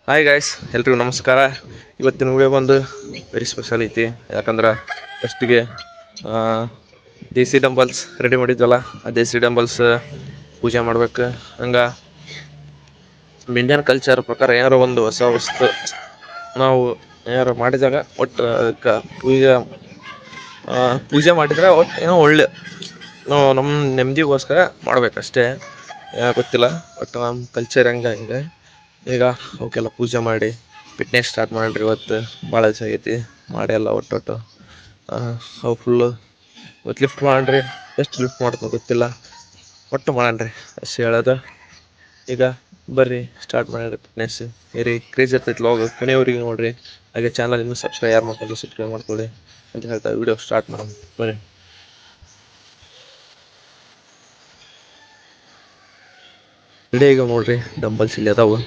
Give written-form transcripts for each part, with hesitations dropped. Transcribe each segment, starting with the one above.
Hi guys, ಎಲ್ರಿಗೂ ನಮಸ್ಕಾರ. ಇವತ್ತಿನ ವಿಡಿಯೋ ಬಂದು ವೆರಿ ಸ್ಪೆಷಲ್ ಐತಿ. ಯಾಕಂದ್ರೆ ಫಸ್ಟಿಗೆ ದೇಸಿ ಡಂಬಲ್ಸ್ ರೆಡಿ ಮಾಡಿದ್ವಲ್ಲ, ಆ ದೇಸಿ ಡಂಬಲ್ಸ್ ಪೂಜೆ ಮಾಡ್ಬೇಕು. ಹಂಗೆ ನಮ್ಮ ಇಂಡಿಯನ್ ಕಲ್ಚರ್ ಪ್ರಕಾರ ಏನಾರು ಒಂದು ಹೊಸ ವಸ್ತು ನಾವು ಏನಾರು ಮಾಡಿದಾಗ ಒಟ್ಟು ಅದಕ್ಕೆ ಪೂಜೆ ಮಾಡಿದರೆ ಒಟ್ಟು ಏನೋ ಒಳ್ಳೆ ನಾವು ನಮ್ಮ ನೆಮ್ಮದಿಗೋಸ್ಕರ ಮಾಡ್ಬೇಕಷ್ಟೇ. ಗೊತ್ತಿಲ್ಲ, ಒಟ್ಟು ನಮ್ಮ ಕಲ್ಚರ್ ಹಿಂಗೆ ಈಗ ಅವಕ್ಕೆಲ್ಲ ಪೂಜೆ ಮಾಡಿ ಫಿಟ್ನೆಸ್ ಸ್ಟಾರ್ಟ್ ಮಾಡಿರಿ. ಇವತ್ತು ಭಾಳ ದಿವಸ ಆಗೈತಿ ಮಾಡಿ ಎಲ್ಲ ಒಟ್ಟೊಟ್ಟು ಅವು ಫುಲ್ಲು ಇವತ್ತು ಲಿಫ್ಟ್ ಮಾಡಿರಿ. ಎಷ್ಟು ಲಿಫ್ಟ್ ಮಾಡ್ತೋ ಗೊತ್ತಿಲ್ಲ, ಒಟ್ಟು ಮಾಡಣ್ರಿ ಅಷ್ಟು ಹೇಳೋದು. ಈಗ ಬರ್ರಿ ಸ್ಟಾರ್ಟ್ ಮಾಡಿರಿ. ಫಿಟ್ನೆಸ್ ಏರಿ ಕ್ರೇಜ್ ಇರ್ತೈತಿ ಲಾಗ್ ಕೊನೆಯವರಿಗೆ ನೋಡಿರಿ. ಹಾಗೆ ಚಾನಲ್ ಇನ್ನೂ ಸಬ್ಸ್ಕ್ರೈಬ್ ಯಾರು ಮಾಡ್ಕೊಳ್ಳಿ ಸಬ್ಸ್ಕ್ರೈಬ್ ಮಾಡ್ಕೊಳ್ಳಿ ಅಂತ ಹೇಳ್ತಾ ವಿಡಿಯೋ ಸ್ಟಾರ್ಟ್ ಮಾಡೋಣ ಬರ್ರಿ. ರೆಡಿ ಈಗ ನೋಡ್ರಿ, ಡಂಬಲ್ಸ್ ಇಲ್ಲಿ ಅದಾವು.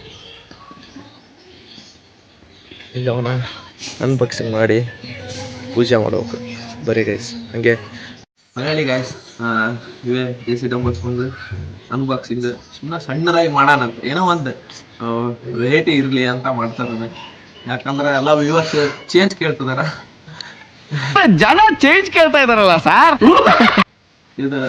ಈಗ ಅವನ ಅನ್ಬಾಕ್ಸಿಂಗ್ ಮಾಡಿ ಪೂಜೆ ಮಾಡ್ಬೇಕು. ಬರೀ ಗೈಸ್ ಹಂಗೆ ಮನೇಲಿ ಗೈಸ್ ಇವೇ ದೇಸಿ ಡಂಬಲ್ಸ್ ಬಂದು ಅನ್ಬಾಕ್ಸಿಂಗ್ ಸುಮ್ಮನೆ ಸಣ್ಣದಾಗಿ ಮಾಡೋಣ ಅಂತ, ಏನೋ ಒಂದು ವೆರೈಟಿ ಇರಲಿ ಅಂತ ಮಾಡ್ತಾರೆ. ಯಾಕಂದ್ರೆ ಎಲ್ಲ ವ್ಯೂವರ್ಸ್ ಚೇಂಜ್ ಕೇಳ್ತಿದಾರ, ಜನ ಚೇಂಜ್ ಕೇಳ್ತಾ ಇದಾರಲ್ಲ ಸರ್. ಇದು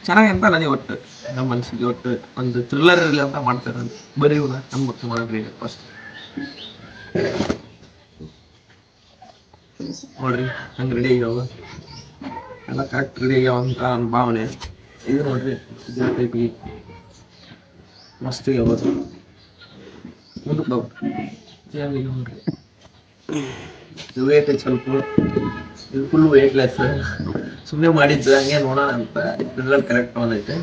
ಚೆನ್ನಾಗಿ ಅಂತ ನನಗೆ ಒಟ್ಟು ನಮ್ಮ ಮನಸ್ಸಿಗೆ ಒಟ್ಟು ಒಂದು ಥ್ರಿಲ್ಲರ್ ಇರಲಿ ಅಂತ ಮಾಡ್ತಾರೆ. ಬರೀ ಇವನ್ನ ಅನ್ಬಾಕ್ಸಿಂಗ್ ಮಾಡ್ರಿ ಫಸ್ಟ್. ನೋಡ್ರಿ ಹಂಗೆ ರೆಡಿ ಆಗ್ಯಾವ, ಎಲ್ಲ ಕರೆಕ್ಟ್ ರೆಡಿ ಆಗ್ಯಾವ ಅಂತ ನನ್ನ ಭಾವನೆ. ಇದು ನೋಡ್ರಿ ಇದೇ ಟೈಪಿಗೆ ಮಸ್ತ್ ಆಗ್ಯಾವ. ಮುಂದಕ್ಕೆ ನೋಡ್ರಿ ಇದು ವೇಟ್ ಐತೆ ಸ್ವಲ್ಪ, ಇದು ಫುಲ್ ವೇಟ್ಲೆಸ್. ಸುಮ್ಮನೆ ಮಾಡಿದ್ದು ಹಂಗೆ ನೋಡೋಣ ಅಂತ ರಿಸಲ್ಟ್ ಕರೆಕ್ಟ್ ಬಂದೈತೆ.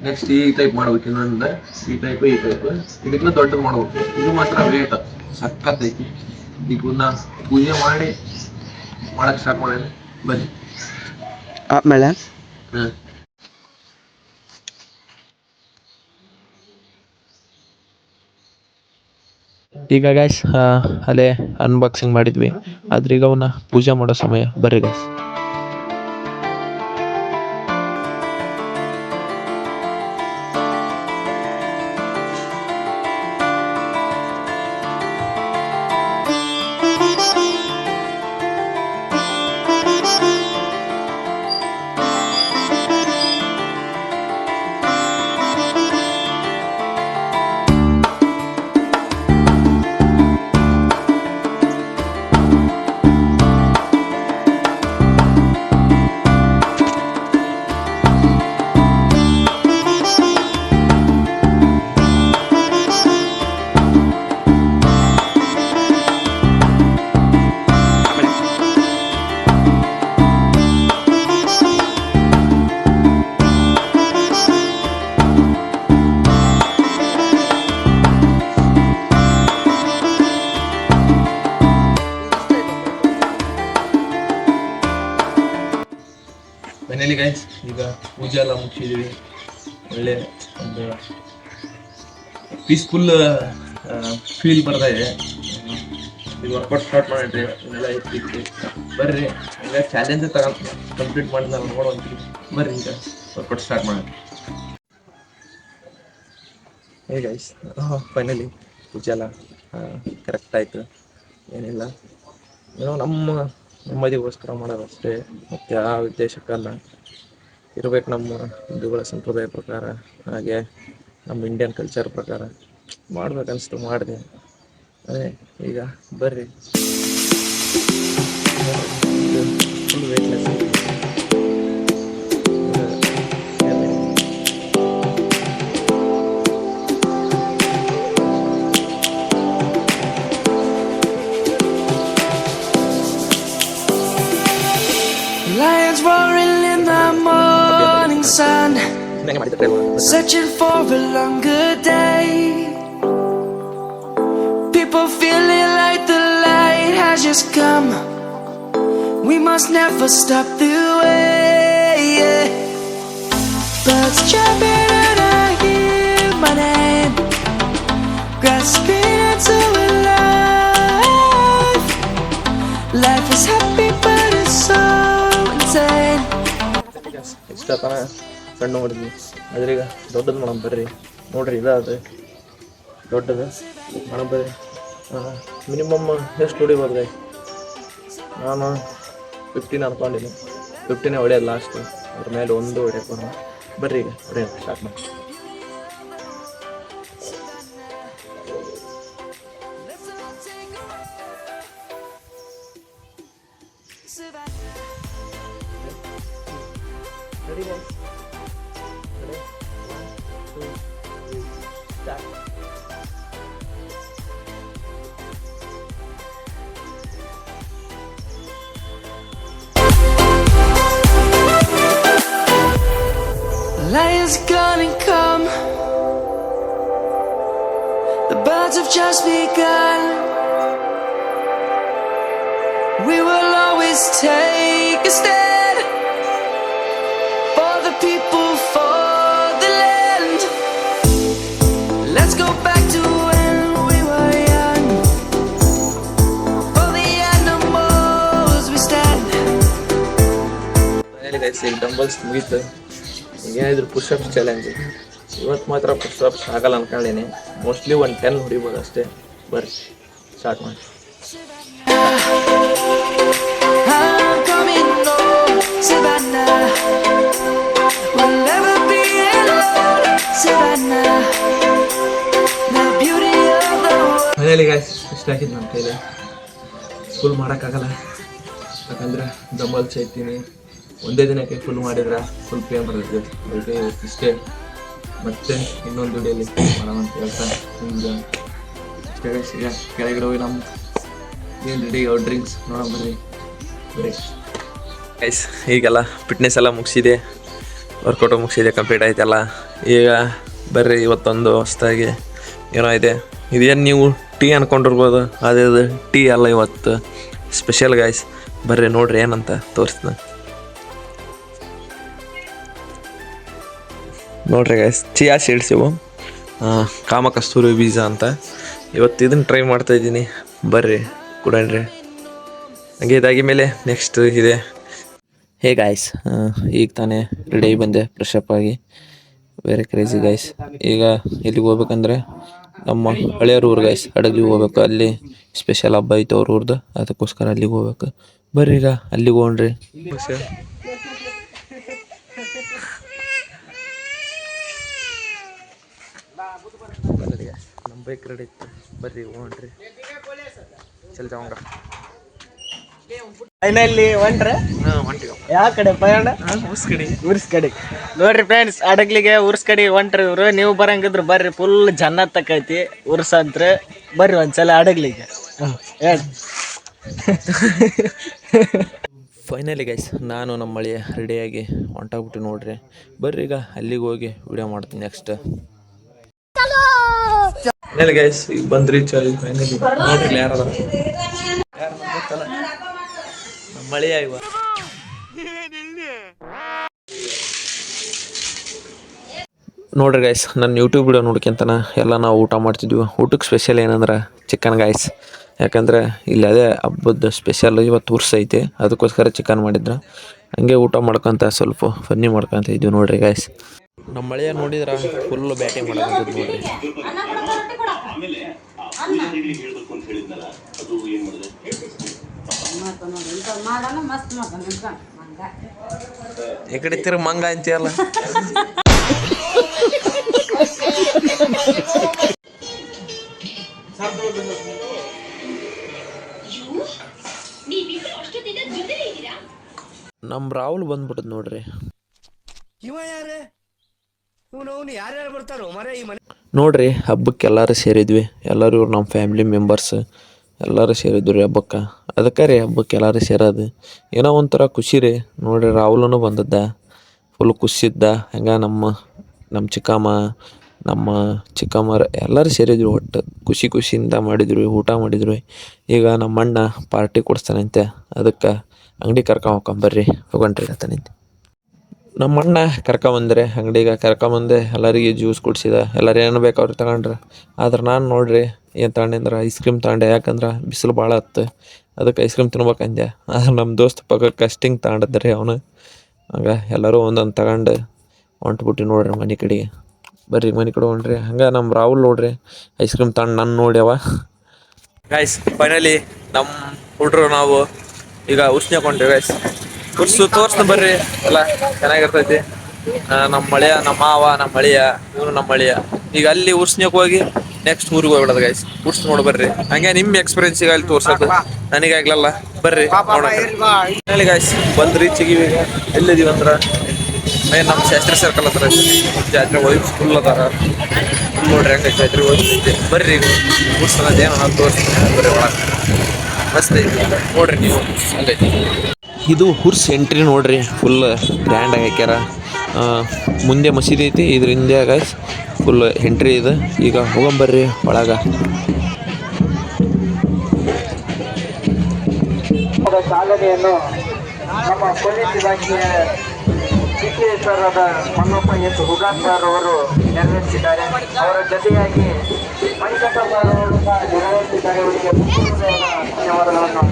ನೆಕ್ಸ್ಟ್ ಈ ಟೈಪ್ ಮಾಡ್ಬೇಕು, ಇನ್ನೊಂದು ಈ ಟೈಪ್ ಇದಕ್ಕಿಂತ ದೊಡ್ಡದು ಮಾಡ್ಬೇಕು. ಇದು ಮಾತ್ರ ವೇಟ್ ಸಕ್ಕತ್ತೈತಿ. ಈಗ ನಾ ಪೂಜೆ ಮಾಡಿ ಮಾಡಕ್ಕೆ ಸ್ಟಾರ್ಟ್ ಮಾಡೋಣ ಬನ್ನಿ. ಆಮೇಲೆ ಈಗ ಗೈಸ್ ಅಲ್ಲೇ ಅನ್ಬಾಕ್ಸಿಂಗ್ ಮಾಡಿದ್ವಿ, ಆದ್ರೆ ಈಗ ಅವನ್ನ ಪೂಜೆ ಮಾಡೋ ಸಮಯ. ಬರ್ರಿ ಗೈಸ್. ಮನೇಲಿ ಗೈಸ್ ಈಗ ಪೂಜೆ ಎಲ್ಲ ಮುಗಿಸಿದ್ವಿ. ಒಳ್ಳೆ ಒಂದು ಪೀಸ್ಫುಲ್ ಫೀಲ್ ಬರ್ತಾ ಇದೆ. ಈಗ ವರ್ಕೌಟ್ ಸ್ಟಾರ್ಟ್ ಮಾಡಿದ್ರಿ, ಇದೆಲ್ಲ ಇರ್ತಿತ್ತು. ಬರ್ರಿ ಈಗ ಚಾಲೆಂಜ್ ಕಂಪ್ಲೀಟ್ ಮಾಡಿ ನಾವು ನೋಡುವಂತೀವಿ. ಬರ್ರಿ ಈಗ ವರ್ಕೌಟ್ ಸ್ಟಾರ್ಟ್ ಮಾಡಿ. ಹೇ ಗೈಸ್, ಫೈನಲಿ ಪೂಜೆ ಎಲ್ಲ ಕರೆಕ್ಟ್ ಆಯಿತು. ಏನಿಲ್ಲ, ಏನೋ ನೆಮ್ಮದಿಗೋಸ್ಕರ ಮಾಡೋದಷ್ಟೇ, ಮತ್ತು ಯಾವ ಉದ್ದೇಶಕ್ಕಲ್ಲ. ಇರಬೇಕು ನಮ್ಮ ಹಿಂದೂಗಳ ಸಂಪ್ರದಾಯ ಪ್ರಕಾರ, ಹಾಗೆ ನಮ್ಮ ಇಂಡಿಯನ್ ಕಲ್ಚರ್ ಪ್ರಕಾರ ಮಾಡ್ಬೇಕನ್ನಿಸ್ತು ಮಾಡಿದೆ. ಅದೇ ಈಗ ಬರ್ರಿ full weightless. Lions roaring in the morning sun, searching for a longer day. People feeling like the light has just come. We must never stop the way. Birds jumping and I hear my name, grasping into a life. Life is happy but it's so insane. ಇಷ್ಟ ತಾನ ಸಣ್ಣ ಮಾಡಿದ್ವಿ, ಅದ್ರೀಗ ದೊಡ್ಡದು ಮಾಡೋಣ ಬರ್ರಿ. ನೋಡ್ರಿ ಇದಾದ ದೊಡ್ಡದು ಮಣಬರಿ ಮಿನಿಮಮ್ ಎಷ್ಟು ಹೊಡಿಬೋದು ಗೈಸ್? ನಾನು 15 ಅನ್ಕೊಂಡಿದ್ದೀನಿ. 15 ಹೊಡೆಯೋದು ಲಾಸ್ಟ್. ಅದ್ರ ಮೇಲೆ ಒಂದು ಹೊಡೆಯಕ್ಕೆ ಬರೋಣ. ಬರ್ರಿ ಈಗ ಹೊಡೆಯೋಣ ಸ್ಟಾರ್ಟ್ ಮಾಡಿ. Ready guys? Ready? 1, 2, 3, start. Lion's gonna come. The birds have just begun. We will always take a stand for the people, for the land. Let's go back to when we were young. For the animals we stand. Finally guys, ಈಗ dumbbells ಮುಗೀತು. ಏನಿದ್ರು push-ups challenge. ಇವತ್ತು ಮಾತ್ರ push-ups ಆಗಲ್ಲ ಅನ್ಕೊಳ್ಳೇನೆ. Mostly 10 ಹೊಡಿಬೋದು ಅಷ್ಟೇ. ಬರ್ರಿ start ಮಾಡಿ. I'm coming home, Savannah. We'll never be alone, Savannah. The beauty of the world. ಮನೇಲಿ ಗಾಯ್ಸ್ ಇಷ್ಟ ಹಾಕಿದ್ದು ನನ್ನ ಕೈಲಿ ಫುಲ್ ಮಾಡೋಕ್ಕಾಗಲ್ಲ. ಯಾಕಂದರೆ ಡಂಬಲ್ಸ್ ಐತೀನಿ. ಒಂದೇ ದಿನಕ್ಕೆ ಫುಲ್ ಮಾಡಿದ್ರೆ ಫುಲ್ ಪೇನ್ ಬರ್ತೈತೆ. ಅದಕ್ಕೆ ಇಷ್ಟೇ. ಮತ್ತೆ ಇನ್ನೊಂದು ವಿಡಿಯೋಲಿ ಮಾಡೋಣ ಅಂತ ಹೇಳ್ತಾ ನಿಮ್ಗೆ ಇಷ್ಟೇ ಗೈಸ್. ಈಗ ಕೆಳಗಡೆ ಹೋಗಿ ನಮ್ಮ ಏನು ರೆಡಿ ಡ್ರಿಂಕ್ಸ್ ನೋಡೋಣ ಬರ್ರಿ. ಗೈಸ್ ಈಗೆಲ್ಲ ಫಿಟ್ನೆಸ್ ಎಲ್ಲ ಮುಗಿಸಿದೆ, ವರ್ಕೌಟು ಮುಗಿಸಿದೆ, ಕಂಪ್ಲೀಟ್ ಆಯ್ತಲ್ಲ. ಈಗ ಬರ್ರಿ ಇವತ್ತೊಂದು ಹೊಸದಾಗಿ ಏನೋ ಇದೆ. ಇದೇನು ನೀವು ಟೀ ಅಂದ್ಕೊಂಡಿರ್ಬೋದು, ಅದೇ ಟೀ ಅಲ್ಲ, ಇವತ್ತು ಸ್ಪೆಷಲ್ ಗೈಸ್. ಬರ್ರಿ ನೋಡ್ರಿ ಏನಂತ ತೋರಿಸ್ತೀನಿ ನೋಡ್ರಿ ಗೈಸ್. ಚಿಯಾ ಸೀಡ್ಸ್ ಇವು, ಕಾಮಕಸ್ತೂರಿ ಬೀಜ ಅಂತ. ಇವತ್ತು ಇದನ್ನು ಟ್ರೈ ಮಾಡ್ತಾಯಿದ್ದೀನಿ. ಬರ್ರಿ ಕುಡಣ್ರಿ. ಹಂಗೆ ಇದಾಗಿ ಮೇಲೆ ನೆಕ್ಸ್ಟ್ ಇದೆ. ಹೇ ಗಾಯ್ಸ್, ಈಗ ತಾನೇ ರೆಡಿ ಬಂದೆ ಫ್ರೆಶಪ್ ಆಗಿ. Very crazy guys. ಈಗ ಎಲ್ಲಿಗೆ ಹೋಗ್ಬೇಕಂದ್ರೆ ನಮ್ಮ ಹಳೆಯವ್ರ ಊರು ಗೈಸ್, ಹಡಗ್ಲಿಗೆ ಹೋಗ್ಬೇಕು. ಅಲ್ಲಿ ಸ್ಪೆಷಲ್ ಹಬ್ಬ ಐತೆ ಅವ್ರ ಊರ್ದು, ಅದಕ್ಕೋಸ್ಕರ ಅಲ್ಲಿಗೆ ಹೋಗ್ಬೇಕು. ಬರ್ರಿ ಈಗ ಅಲ್ಲಿಗೆ ಹೋಗ್ರಿ. ನಮ್ಮ ಬೈಕ್ ರೆಡಿ ಇತ್ತು, ಬರ್ರಿ ಹೋಗ್ರಿ. ಚಲ್ ಜಾವಂಗ. ಫೈನಲಿ ಹೊಂಟ್ರೆ ಯಾವ ಕಡೆ ಪಯಣ? ಉರ್ಸ್ ಕಡೆ. ನೋಡ್ರಿ ಫ್ರೆಂಡ್ಸ್, ಹಡಗ್ಲಿಗೆ ಉರ್ಸ್ ಕಡೆ ಹೊಂಟ್ರಿ ಇವ್ರು. ನೀವು ಬರಂಗಿದ್ರು ಬರ್ರಿ, ಫುಲ್ ಜನ್ನ ತಕ್ಕೈತಿ ಉರ್ಸ್ ಅಂತ್ರ. ಬರ್ರಿ ಒಂದ್ಸಲ ಹಡಗ್ಲಿಗೆ. ಹೇಳಿ. ಫೈನಲಿ ಗೈಸ್, ನಾನು ನಮ್ಮ ಮಳೆಯ ರೆಡಿಯಾಗಿ ಹೊಂಟಾಗ್ಬಿಟ್ಟು ನೋಡ್ರಿ. ಬರ್ರಿ ಈಗ ಅಲ್ಲಿಗೆ ಹೋಗಿ ವಿಡಿಯೋ ಮಾಡ್ತೀನಿ ನೆಕ್ಸ್ಟ್. ಫೈನಲಿ ಗೈಸ್ ಈಗ ಬಂದ್ರಿ ಚಾಲಿ. ಫೈನಲಿ ನೋಡ್ರಿ ಯಾರದ ಗೊತ್ತಲ್ಲ, ನಮ್ಮ ಮಳೆಯ ಇವ. ನೋಡ್ರಿ ಗೈಸ್, ನನ್ನ ಯೂಟ್ಯೂಬ್ ವಿಡಿಯೋ ನೋಡ್ಕೊಂತನ ಎಲ್ಲ ನಾವು ಊಟ ಮಾಡ್ತಿದ್ವಿ. ಊಟಕ್ಕೆ ಸ್ಪೆಷಲ್ ಏನಂದ್ರೆ ಚಿಕನ್ ಗೈಸ್. ಯಾಕಂದರೆ ಇಲ್ಲಿ ಅದೇ ಹಬ್ಬದ ಸ್ಪೆಷಲ್. ಇವತ್ತು ಉರ್ಸ್ ಐತೆ, ಅದಕ್ಕೋಸ್ಕರ ಚಿಕನ್ ಮಾಡಿದ್ರು. ಹಂಗೆ ಊಟ ಮಾಡ್ಕೊತ ಸ್ವಲ್ಪ ಫನ್ನಿ ಮಾಡ್ಕೊತ ಇದ್ವಿ ನೋಡ್ರಿ ಗೈಸ್. ನಮ್ಮ ಮಳೆಯ ನೋಡಿದ್ರೆ ಫುಲ್ಲು ಬ್ಯಾಟಿಂಗ್ ಮಾಡ್ಕೊಂತಿದ್ದು ನೋಡ್ರಿ. ಈ ಕಡೆ ತಿರುಗಿ ಮಂಗ ಅಂತೀಯಲ್ಲ. ನಮ್ಮ ರಾಹುಲ್ ಬಂದ್ಬಿಟ್ಟದ್ ನೋಡ್ರಿ. ನೋಡ್ರಿ ಹಬ್ಬಕ್ಕೆ ಎಲ್ಲರೂ ಸೇರಿದ್ವಿ. ಎಲ್ಲರೂ ಇವ್ರು ನಮ್ಮ ಫ್ಯಾಮಿಲಿ ಮೆಂಬರ್ಸ್ ಎಲ್ಲರೂ ಸೇರಿದ್ವಿ ರೀ ಹಬ್ಬಕ್ಕೆ. ಅದಕ್ಕೆ ರೀ ಹಬ್ಬಕ್ಕೆ ಎಲ್ಲರೂ ಸೇರೋದು ಏನೋ ಒಂಥರ ಖುಷಿ ರೀ. ನೋಡ್ರಿ ರಾಹುಲನು ಬಂದದ್ದ, ಫುಲ್ ಖುಷಿದ್ದ. ಹಂಗೆ ನಮ್ಮ ಚಿಕ್ಕಮ್ಮರ ಎಲ್ಲರೂ ಸೇರಿದ್ವಿ. ಒಟ್ಟು ಖುಷಿಯಿಂದ ಮಾಡಿದ್ರು, ಊಟ ಮಾಡಿದ್ರು. ಈಗ ನಮ್ಮ ಅಣ್ಣ ಪಾರ್ಟಿ ಕೊಡಿಸ್ತಾನಂತೆ, ಅದಕ್ಕೆ ಅಂಗಡಿ ಹೋಗ್ಕೊಂಬರ್ರಿ ಹೋಗಣ್ರಿ ಅಂತಾನಂತೆ. ನಮ್ಮ ಅಣ್ಣ ಕರ್ಕೊಂಬಂದ್ರೆ ಅಂಗಡಿಗೆ ಕರ್ಕೊಂಬಂದೆ, ಎಲ್ಲರಿಗೆ ಜ್ಯೂಸ್ ಕುಡಿಸಿದ. ಎಲ್ಲರೂ ಏನು ಬೇಕು ಅವ್ರಿಗೆ ತಗೊಂಡ್ರೆ. ಆದ್ರೆ ನಾನು ನೋಡ್ರಿ ಏನು ತಗೊಂಡೆ ಐಸ್ ಕ್ರೀಮ್ ತಗೊಂಡೆ. ಯಾಕಂದ್ರೆ ಬಿಸಿಲು ಭಾಳ ಹತ್ತು, ಅದಕ್ಕೆ ಐಸ್ ಕ್ರೀಮ್ ತಿನ್ಬೇಕಂದೆ. ಆದ್ರೆ ನಮ್ಮ ದೋಸ್ತ ಪಕ್ಕಕ್ಕೆ ಸ್ಟಿಂಗ್ ತಗೊಂಡಿದ್ದೆ ರೀ ಅವನು. ಆಗ ಎಲ್ಲರೂ ಒಂದೊಂದು ತಗೊಂಡು ಹೊಂಟ್ಬಿಟ್ಟು ನೋಡ್ರಿ ಮನೆ ಕಡೆಗೆ. ಬರ್ರಿ ಮನೆ ಕಡೆ ಹೊಂಟ್ರಿ. ಹಂಗೆ ನಮ್ಮ ರಾಹುಲ್ ನೋಡ್ರಿ ಐಸ್ ಕ್ರೀಮ್ ತಗೊಂಡು ನನ್ನ ನೋಡ್ಯವ. ಗಾಯ್ಸ್ ಫೈನಲಿ ನಮ್ಮ ಹುಡ್ರು ನಾವು ಈಗ ಉರ್ಸ್ನ್ಯಾಗ ಹೊಂಟ್ರಿ ಗೈಸ್. ಉರ್ಸು ತೋರ್ಸ್ನ ಬರ್ರಿ ಎಲ್ಲ ಚೆನ್ನಾಗಿರ್ತೈತಿ. ನಮ್ಮ ಮಳೆಯ ನಮ್ಮ ಮಾವ ನಮ್ಮ ಮಳಿಯ ಇವ್ರು ನಮ್ಮ ಮಳಿಯ. ಈಗ ಅಲ್ಲಿ ಉರ್ಸ್ನ್ಯಾಗ ಹೋಗಿ ನೆಕ್ಸ್ಟ್ ಊರಿಗೆ ಹೋಗ್ಬಿಡೋದು ಗೈಸ್. ಉರ್ಸ್ ನೋಡಿ ಬರ್ರಿ. ಹಂಗೆ ನಿಮ್ಮ ಎಕ್ಸ್ಪೀರಿಯನ್ಸ್ ಈಗ ಅಲ್ಲಿ ತೋರ್ಸೋದು ನನಗಾಗ್ಲಲ್ಲ. ಬರ್ರಿ ನೋಡೋಣ ಗೈಸ್. ಬಂದು ರೀಚ್ ಈಗ ಎಲ್ಲಿದೀವಿ ಅಂದ್ರೆ ನಮ್ಮ ಶಾಸ್ತ್ರಿ ಸರ್ಕಲ್ ಹತ್ರ ಜಾತ್ರೆ ಹೋಗಿ ಫುಲ್ ಅದಾರ. ನೋಡ್ರಿ ಹಂಗೆ ಜಾತ್ರೆ ಹೋಗ್ತಿದ್ದೆ. ಬರ್ರಿ ಉರ್ಸೋದು ಏನೋ ನಾನು ತೋರಿಸ್ತೀನಿ ಬರ್ರಿ ಒಳಗೆ ಮಸ್ತ್ ಐತಿ ನೋಡ್ರಿ ನೀವು. ಹಂಗೈತಿ ಇದು ಹುರ್ಸ್ ಎಂಟ್ರಿ ನೋಡ್ರಿ ಫುಲ್ ಗ್ರ್ಯಾಂಡಾಗಿ ಹಾಕ್ಯಾರ. ಮುಂದೆ ಮಸೀದಿ ಐತಿ, ಇದ್ರ ಹಿಂದೆ ಗೈಸ್ ಫುಲ್ ಎಂಟ್ರಿ ಇದೆ. ಈಗ ಹೋಗಂಬರ್ರಿ ಒಳಗೆ. ಚಾಲನೆಯನ್ನು ನಮ್ಮ ಪೊಲೀಸ್ ಇಲಾಖೆಯ ಸಿಪಿಎಸ್ಆರ್ ಮಲ್ಲಪ್ಪ ಎಸ್ ಹುಗಾರ್ ಸರ್ ಅವರು ನೆರವೇರಿಸಿದ್ದಾರೆ. ಅವರ ಜೊತೆಯಾಗಿ ಮಣಿಕಂಠ ಸರ್ ಅವರು ಸಹ ನೆರವೇರಿಸಿದ್ದಾರೆ. ಅವರಿಗೆ ಧನ್ಯವಾದಗಳನ್ನು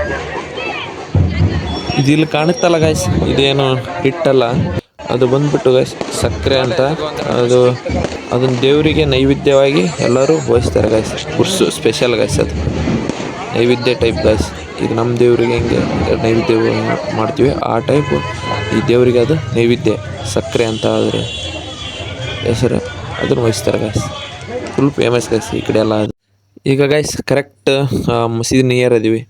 ಇದ್ದೇನೆ. ಇದು ಇಲ್ಲಿ ಕಾಣುತ್ತಲ್ಲ ಗೈಸ್, ಇದೇನು ಹಿಟ್ಟಲ್ಲ, ಅದು ಬಂದ್ಬಿಟ್ಟು ಗೈಸ್ ಸಕ್ಕರೆ ಅಂತ. ಅದನ್ನ ದೇವರಿಗೆ ನೈವೇದ್ಯವಾಗಿ ಎಲ್ಲರೂ ವಹಿಸ್ತಾರೆ ಗೈಸ್. ಉರ್ಸು ಸ್ಪೆಷಲ್ ಗೈಸ್, ಅದು ನೈವೇದ್ಯ ಟೈಪ್ ಗೈಸ್. ಈಗ ನಮ್ಮ ದೇವರಿಗೆ ಹೆಂಗೆ ನೈವೇದ್ಯ ಮಾಡ್ತೀವಿ ಆ ಟೈಪು ಈ ದೇವರಿಗೆ ಅದು ನೈವೇದ್ಯ ಸಕ್ಕರೆ ಅಂತ ಅದ್ರ ಹೆಸರು. ಅದನ್ನು ವಹಿಸ್ತಾರೆ ಗೈಸ್. ಫುಲ್ ಫೇಮಸ್ ಗೈಸ್ ಈ ಕಡೆ ಎಲ್ಲ. ಈಗ ಗೈಸ್ ಕರೆಕ್ಟ್ ಮಸೀದಿ ನಿಯರ್ ಅದೀವಿ.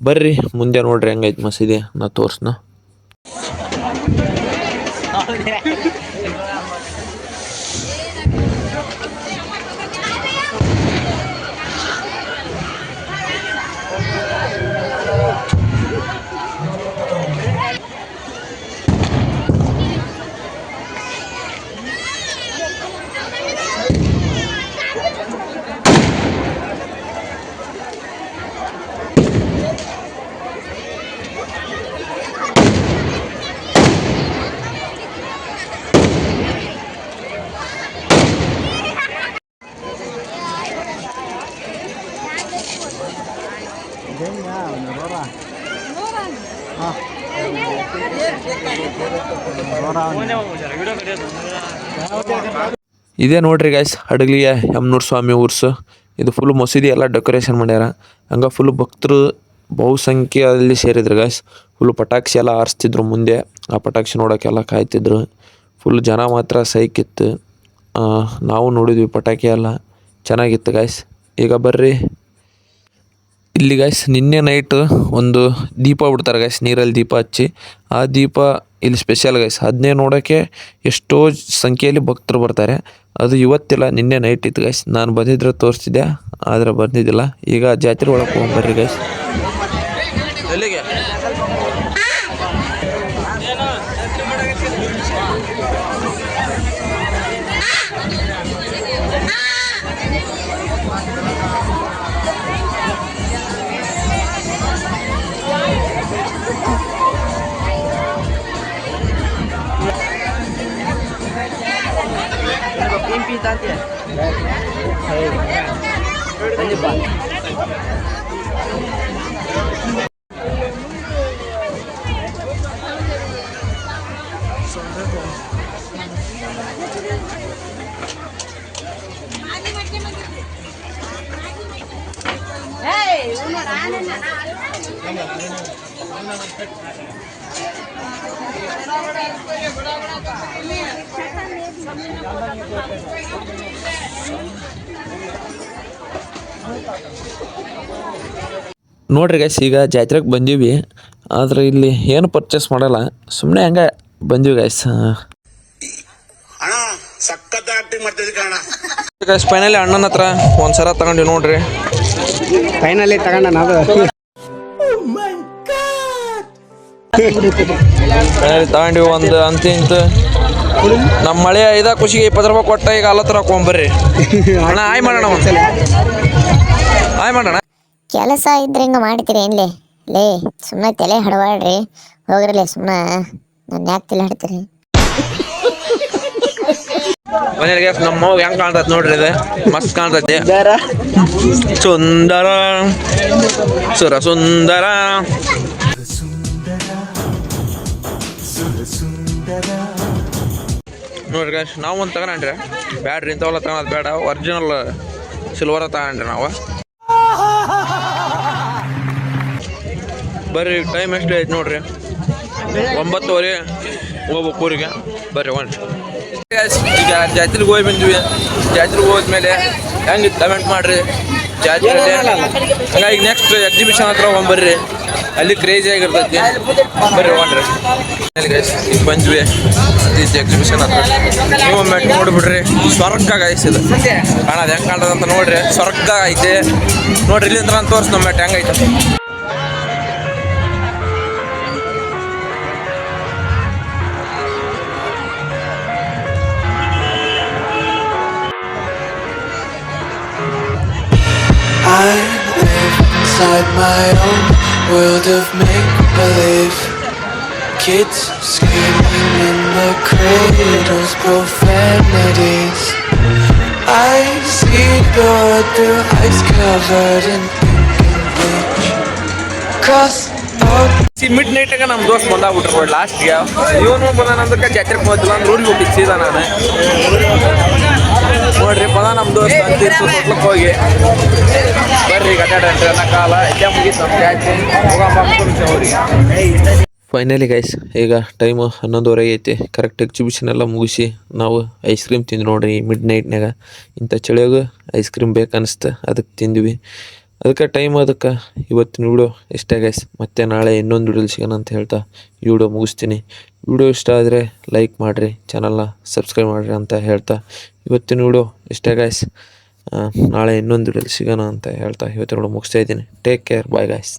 ಬರ್ರಿ ಮುಂದೆ ನೋಡ್ರಿ ಹೆಂಗೈತೆ ಮಸೀದಿ, ನಾ ತೋರ್ಸ್ನ. ಇದೇ ನೋಡ್ರಿ ಗೈಸ್ ಹಡಗಲಿಯ ಯಮನೂರು ಸ್ವಾಮಿ ಉರ್ಸು. ಇದು ಫುಲ್ ಮಸೀದಿ ಎಲ್ಲ ಡೆಕೋರೇಷನ್ ಮಾಡ್ಯಾರ. ಹಂಗೆ ಫುಲ್ ಭಕ್ತರು ಬಹುಸಂಖ್ಯೆಯಲ್ಲಿ ಸೇರಿದ್ರು ಗೈಸ್. ಫುಲ್ ಪಟಾಕ್ಷಿ ಎಲ್ಲ ಆರಿಸ್ತಿದ್ರು ಮುಂದೆ. ಆ ಪಟಾಕ್ಷಿ ನೋಡೋಕ್ಕೆಲ್ಲ ಕಾಯ್ತಿದ್ರು. ಫುಲ್ ಜನ ಮಾತ್ರ ಸೈಕಿತ್ತು. ನಾವು ನೋಡಿದ್ವಿ ಪಟಾಕಿ ಎಲ್ಲ ಚೆನ್ನಾಗಿತ್ತು ಗೈಸ್. ಈಗ ಬರ್ರಿ ಇಲ್ಲಿ ಗೈಸ್ ನಿನ್ನೆ ನೈಟ್ ಒಂದು ದೀಪ ಬಿಡ್ತಾರೆ ಗೈಸ್, ನೀರಲ್ಲಿ ದೀಪ ಹಚ್ಚಿ. ಆ ದೀಪ ಇಲ್ಲಿ ಸ್ಪೆಷಲ್ ಗೈಸ್. ಅದನ್ನೇ ನೋಡೋಕ್ಕೆ ಎಷ್ಟೋ ಸಂಖ್ಯೆಯಲ್ಲಿ ಭಕ್ತರು ಬರ್ತಾರೆ. ಅದು ಇವತ್ತಿಲ್ಲ, ನಿನ್ನೆ ನೈಟ್ ಇತ್ತು ಗೈಸ್. ನಾನು ಬಂದಿದ್ರೆ ತೋರಿಸ್ತಿದ್ದೆ, ಆದರೆ ಬಂದಿದ್ದಿಲ್ಲ. ಈಗ ಜಾತ್ರೆ ಒಳಗೆ ಹೋಗ್ಬರ್ರಿ ಗೈಸ್. ಎಲ್ಲಿಗೆ ನೋಡ್ರಿ ಗೈಸ್, ಈಗ ಜಾತ್ರೆಗೆ ಬಂದೀವಿ. ಆದರೆ ಇಲ್ಲಿ ಏನು ಪರ್ಚೇಸ್ ಮಾಡಲ್ಲ, ಸುಮ್ಮನೆ ಹಂಗೆ ಬಂದೀವಿ ಗೈಸ್. ಗೈಸ್ ಫೈನಲಿ ಅಣ್ಣನ ಹತ್ರ ಒಂದು ಸರ ತಗೊಂಡಿವಿ ನೋಡ್ರಿ. ಫೈನಲಿ ತಗೊಂಡ ನಾವು ತಗೊಂಡಿವಿ ಒಂದು ಅಂತಿಂತ. ನಮ್ಮ ಮಳೆ ಐದ ಖುಷಿಗೆ 20 ರೂಪಾಯಿ ಕೊಟ್ಟ. ಈಗ ಅಲ್ಲ ತರ ಹಾಕೊಂಬರ್ರಿ ಅಣ್ಣ. ಆಯ್ ಮಾಡೋಣ, ಒಂದ್ಸಲ ಆಯ್ ಮಾಡೋಣ. ಕೆಲಸ ಇದ್ರೆ ಹಿಂಗೆ ಮಾಡ್ತೀರಿ ಏನ್ಲೇ ಲೇ? ಸುಮ್ಮನೆ ತಲೆ ಹಡವಾಡ್ರಿ ಹೋಗ್ರಲ್ಲೇ. ಸುಮ್ಮನೆ ನನ್ನ ಯಾಕೆ ತಲೆ ಹಡ್ತೀರಿ? ಮನೆಗೆ ನಮ್ಮ ಮಗು ಹೆಂಗ್ ಕಾಣ್ತೈತಿ ನೋಡ್ರಿ, ಇದು ಮಸ್ತ್ ಕಾಣ್ತೈತಿ. ಸುಂದರ ಸುರ ಸುಂದರ. ನೋಡ್ರಿ ಗಾಯ್ಸ್ ನಾವು ಒಂದು ತಗೊಂಡ್ರೆ ಬ್ಯಾಡ್ರಿ ಇಂಥವೆಲ್ಲ ತಗೊಳೋದು ಬೇಡ, ಒರಿಜಿನಲ್ ಸಿಲ್ವರ ತಗೊಂಡ್ರಿ ನಾವು. ಬರ್ರಿ ಟೈಮ್ ಎಷ್ಟು ಆಯ್ತು ನೋಡ್ರಿ, 9:30 ಹೋಗ್ಬೇಕು ಊರಿಗೆ. ಬರ್ರಿ ಒನ್ ಈಗ ಜಾತ್ರೆಗೆ ಹೋಗಿ ಬಂದ್ವಿ. ಜಾತ್ರೆಗೆ ಹೋದ್ಮೇಲೆ ಹೆಂಗಿತ್ತು ಕಮೆಂಟ್ ಮಾಡಿರಿ ಜಾತ್ರೆ. ಹಂಗಾಗಿ ನೆಕ್ಸ್ಟ್ ಎಕ್ಸಿಬಿಷನ್ ಹತ್ರ ಹೋಗ್ಬರ್ರಿ, ಅಲ್ಲಿ ಕ್ರೇಜಿ ಆಗಿರ್ತೈತಿ. ಬರ್ರಿ ಒನ್ರಿ ಈಗ ಬಂದ್ವಿ ಎಕ್ಸಿಬಿಷನ್ ಹತ್ರ. ನೀವು ಒಮ್ಮೆ ನೋಡಿಬಿಡ್ರಿ, ಸ್ವರ್ಗ ಗಾಯ್ಸ್ ಇದು ಕಾಣೋದು ಹೆಂಗೆ ಕಾಣ್ತದಂತ ನೋಡ್ರಿ. ಸ್ವರ್ಗ ಐತೆ ನೋಡ್ರಿ, ಇಲ್ಲಿಂದ ನಾನು ತೋರಿಸ್ ನಮ್ಮ ಮೆಟ್ ಹೆಂಗೈತೆ. I live inside my own world of make-believe. Kids screaming in the cradles, profanities. I see the world through ice covered in pink and bleach. Cross out. ಮಿಡ್ ನೈಟಾಗ ನಮ್ಮ ದೋಸ್ತ್ ಬಂದಾಗ್ಬಿಟ್ರು ನೋಡಿ ಲಾಸ್ಟ್ಗೆ. ಇವನು ಬಂದಾನಂದಕ್ಕೆ ಜಾತ್ರೆಗೆ ಹೋದಿಲ್ಲ ಅಂದ್ರೆ ಊರಿಗೆ ಹೋಗಿದ್ದು ಸೀದಾ ನಾನು. ನೋಡ್ರಿ ಬಂದ ನಮ್ಮ ದೋಸ್ತ್ ಅಂತಿತ್ತು ತೊಟ್ಲಕ್ಕೆ ಹೋಗಿ. ಬರ್ರಿ ಗಡ್ಡಾಡ್ರಿ ಅನ್ನೋ ಕಾಲ ಇಲ್ಲೇ ಮುಗೀತು ನಮ್ಮ ಜಾತ್ರೆ. ಹೋಗಮ್ಮ ಅವ್ರಿಗೆ. ಫೈನಲಿ ಗೈಸ್ ಈಗ ಟೈಮು 11:30 ಐತಿ. ಕರೆಕ್ಟ್ ಎಕ್ಸಿಬಿಷನ್ ಎಲ್ಲ ಮುಗಿಸಿ ನಾವು ಐಸ್ ಕ್ರೀಮ್ ತಿಂದು ನೋಡ್ರಿ ಮಿಡ್ ನೈಟ್ನಾಗ. ಇಂಥ ಚಳಿಯಾಗ ಐಸ್ ಕ್ರೀಮ್ ಬೇಕನ್ನಿಸ್ತು, ಅದಕ್ಕೆ ತಿಂದ್ವಿ. ಅದಕ್ಕೆ ಟೈಮ್ ಅದಕ್ಕೆ ಇವತ್ತಿನ ವಿಡಿಯೋ ಇಷ್ಟ ಗೈಸ್. ಮತ್ತೆ ನಾಳೆ ಇನ್ನೊಂದು ವಿಡಿಯೋಲಿ ಸಿಗೋಣ ಅಂತ ಹೇಳ್ತಾ ಈ ವಿಡಿಯೋ ಮುಗಿಸ್ತೀನಿ. ವಿಡಿಯೋ ಇಷ್ಟ ಆದರೆ ಲೈಕ್ ಮಾಡಿರಿ, ಚಾನಲ್ನ ಸಬ್ಸ್ಕ್ರೈಬ್ ಮಾಡಿರಿ ಅಂತ ಹೇಳ್ತಾ ಇವತ್ತಿನ ವಿಡಿಯೋ ಇಷ್ಟ ಗೈಸ್. ನಾಳೆ ಇನ್ನೊಂದು ವಿಡಿಯೋಲಿ ಸಿಗೋಣ ಅಂತ ಹೇಳ್ತಾ ಇವತ್ತಿನ ವಿಡಿಯೋ ಮುಗಿಸ್ತಾ ಇದ್ದೀನಿ. Take care, bye guys.